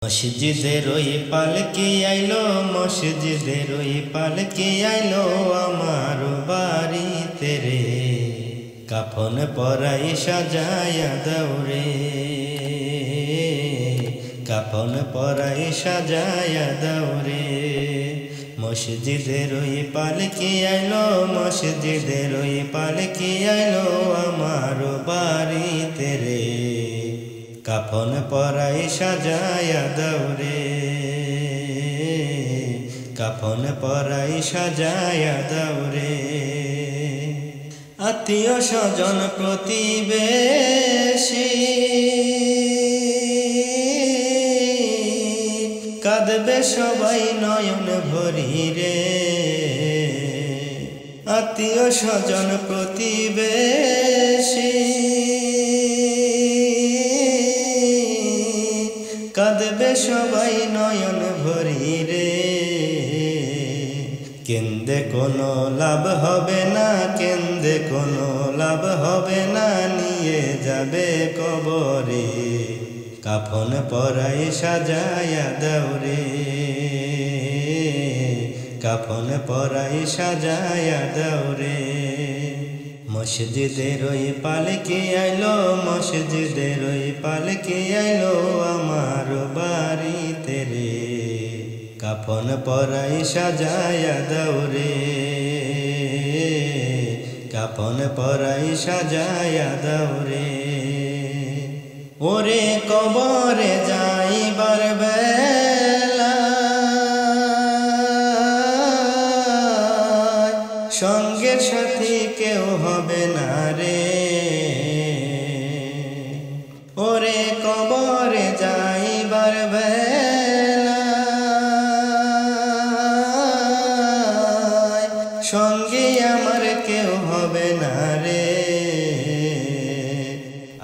মসজিদের ওই পালকি আইলো, মসজিদের ওই পালকি আইলো আমার বাড়িতে রে। কাফন পরাই সাজায়া দাওরে, কাফন পরাই সাজায়া দাওরে। মসজিদের ওই পালকি আইলো, মসজিদের ওই পালকি আইলো আমার বাড়িতে রে। কাফন পরাই সাজায়া দাওরে, কাফন পরাই সাজায়া দাওরে। আত্মীয় স্বজন প্রতিবেশী কাঁদবে সবাই নয়ন ভরি রে। আত্মীয় স্বজন প্রতিবেশী কাঁদবে সবাই নয়ন ভরি রে। কেন্দে কোনো লাভ হবে না, কেন্দে কোনো লাভ হবে না, নিয়ে যাবে কবরে। কাফন পরাই সাজায়া দাওরে, কাফন পরাই সাজায়া দাওরে। মসজিদের ওই পালকি আইলো, মসজিদের ওই পালকি আইলো আমার বাড়িতে রে। কাফন পরাই সাজায়া দাওরে, কাফন পরাই সাজায়া দাওরে। ওরে কবরে যাইবার বেলা সঙ্গের সাথী কেউ হবে না রে। ওরে কবরে যাইবার বেলা সঙ্গে আমার কেউ হবে না রে।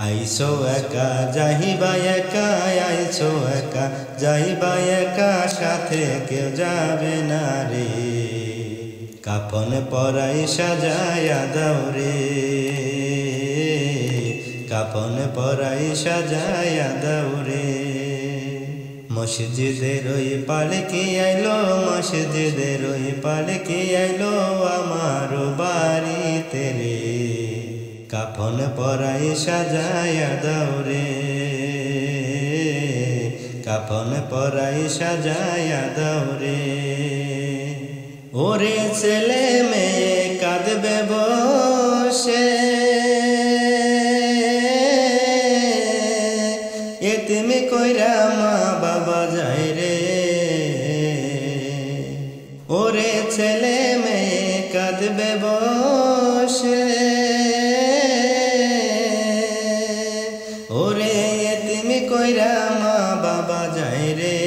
আইসো একা যাইবা একা, আইসো একা যাইবা একা, সাথে কেউ যাবে না রে। কাফন পরাই সাজায়া দাওরে, কাফন পরাই সাজায়া দাওরে। মসজিদের ওই পালকি আইলো, মসজিদের ওই পালকি আইলো আমার বাড়িতে রে। কাফন পরাই সাজায়া দাওরে, কাফন পরাই সাজায়া দাওরে। ওরে ছেলে মেয়ে কাঁদবে বসে, এতিমি কইরা মা বাবা যায় রে। ওরে ছেলে মেয়ে কাঁদবে বসে, ওরে এতিমি কইরা মা বাবা যায় রে।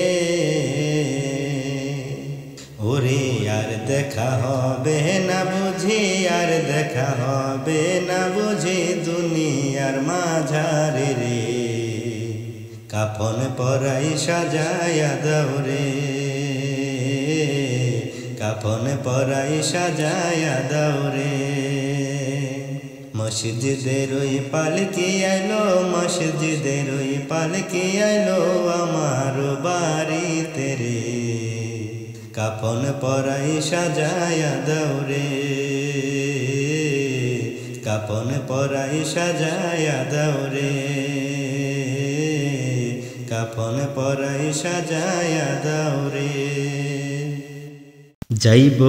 ওরে আর দেখা হবে না বুঝি, আর দেখা হবে না বুঝি দুনিয়ার মাঝারে রে। কাফন পরাই সাজায়া দাওরে, কাফন পরাই সাজায়া দাওরে। মসজিদের ওই পালকি আইলো, মসজিদের ওই পালকি আইলো আমার বাড়িতে রে। কাফন পরাই সাজায়া দাওরে, কাফন পরাই সাজায়া দাওরে, কাফন পরাই সাজায়া দাওরে। যাইব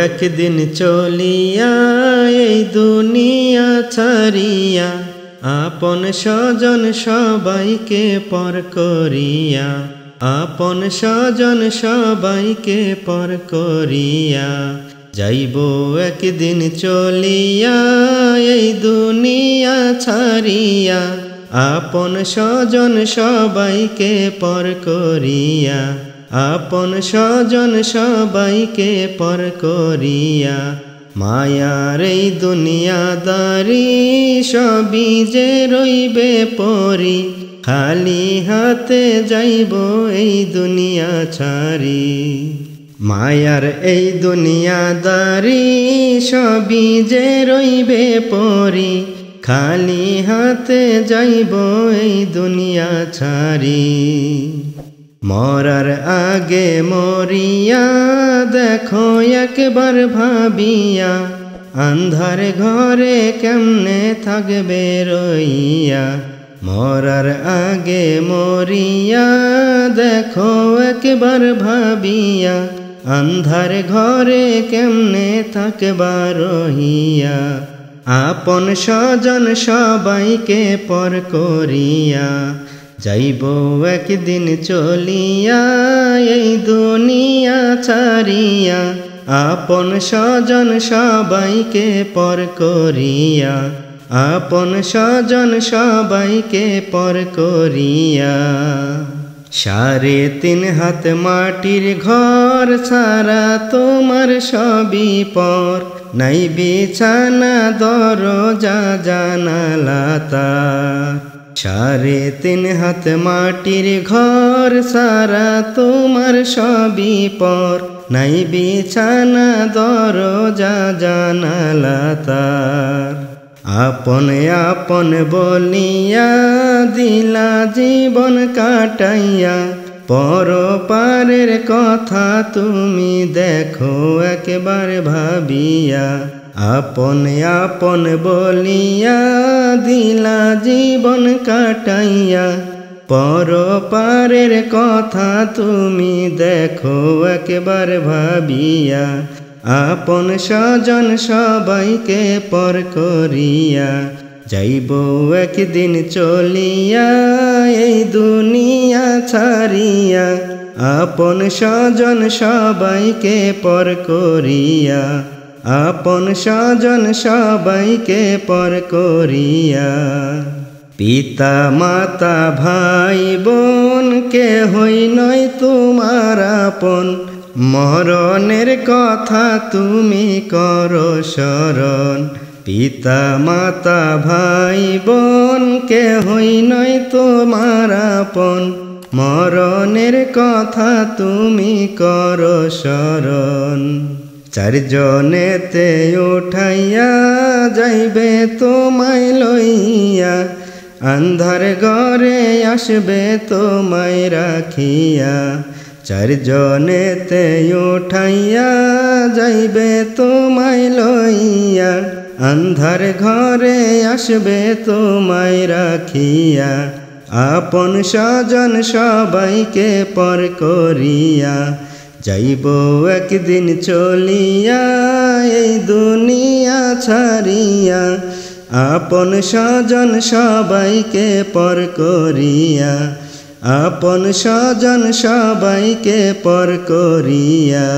একদিন চলিয়া এই দুনিয়া ছাড়িয়া, আপন স্বজন সবাইকে পর করিয়া, আপন স্বজন সবাইকে পর করিয়া। যাইব একদিন চলিয়া এই দুনিয়া ছাড়িয়া, আপন স্বজন সবাইকে পর করিয়া, আপন স্বজন সবাইকে পর করিয়া। মায়ার এই দুনিয়াদারি সবই যে রইবে পরি, খালি হাতে যাইব এই দুনিয়া ছাড়ি। মায়ার এই দুনিয়াদারি সবই যে রইবে পরি, খালি হাতে যাইব এই দুনিয়া ছাড়ি। মরার আগে মরিয়া দেখো একবার ভাবিয়া, আন্ধার ঘরে কেমনে থাকবে রইয়া। মরার আগে মরিয়া দেখো একবার ভাবিয়া, আন্ধার ঘরে কেমনে থাকবা রহিয়া। আপন স্বজন সবাইকে পর করিয়া, যাইব একদিন চলিয়া এই দুনিয়া ছাড়িয়া। আপন স্বজন সবাইকে পর করিয়া, আপন স্বজন সবাইকে পর করিয়া। 3.5 হাত মাটির ঘর ছাড়া তোমার সবই পর, নাই বিছানা দরজা জানালা তার। 3.5 হাত মাটির ঘর ছাড়া তোমার সবই পর, নাই বিছানা দরজা জানালা তার। আপন আপন বলিয়া দিলা জীবন কাটাইয়া, পরপারের কথা তুমি দেখো একবার ভাবিয়া। আপন আপন বলিয়া দিলা জীবন কাটাইয়া, পরপারের কথা তুমি দেখো একবার ভাবিয়া। আপন স্বজন সবাইকে পর করিয়া, যাইব একদিন চলিয়া এই দুনিয়া ছাড়িয়া। আপন স্বজন সবাইকে পর করিয়া, আপন স্বজন সবাইকে পর করিয়া। পিতা মাতা ভাই বোন কেহই নয় তোমার আপন, মরণের কথা তুমি করো স্মরণ। পিতা মাতা ভাই বোন কেহই নয় তোমার আপন, মরণের কথা তুমি করো স্মরণ। 4 জনেতে উঠাইয়া যাইবে তোমায় লইয়া, আন্ধার ঘরে আসবে তোমায় রাখিয়া। 4 জনেতে উঠাইয়া যাইবে তোমায় লইয়া, আন্ধার ঘরে আসবে তোমায় রাখিয়া। আপন স্বজন সবাইকে পর করিয়া, যাইব একদিন চলিয়া এই দুনিয়া ছাড়িয়া। আপন স্বজন সবাইকে পর করিয়া, আপন স্বজন সবাইকে পর করিয়া।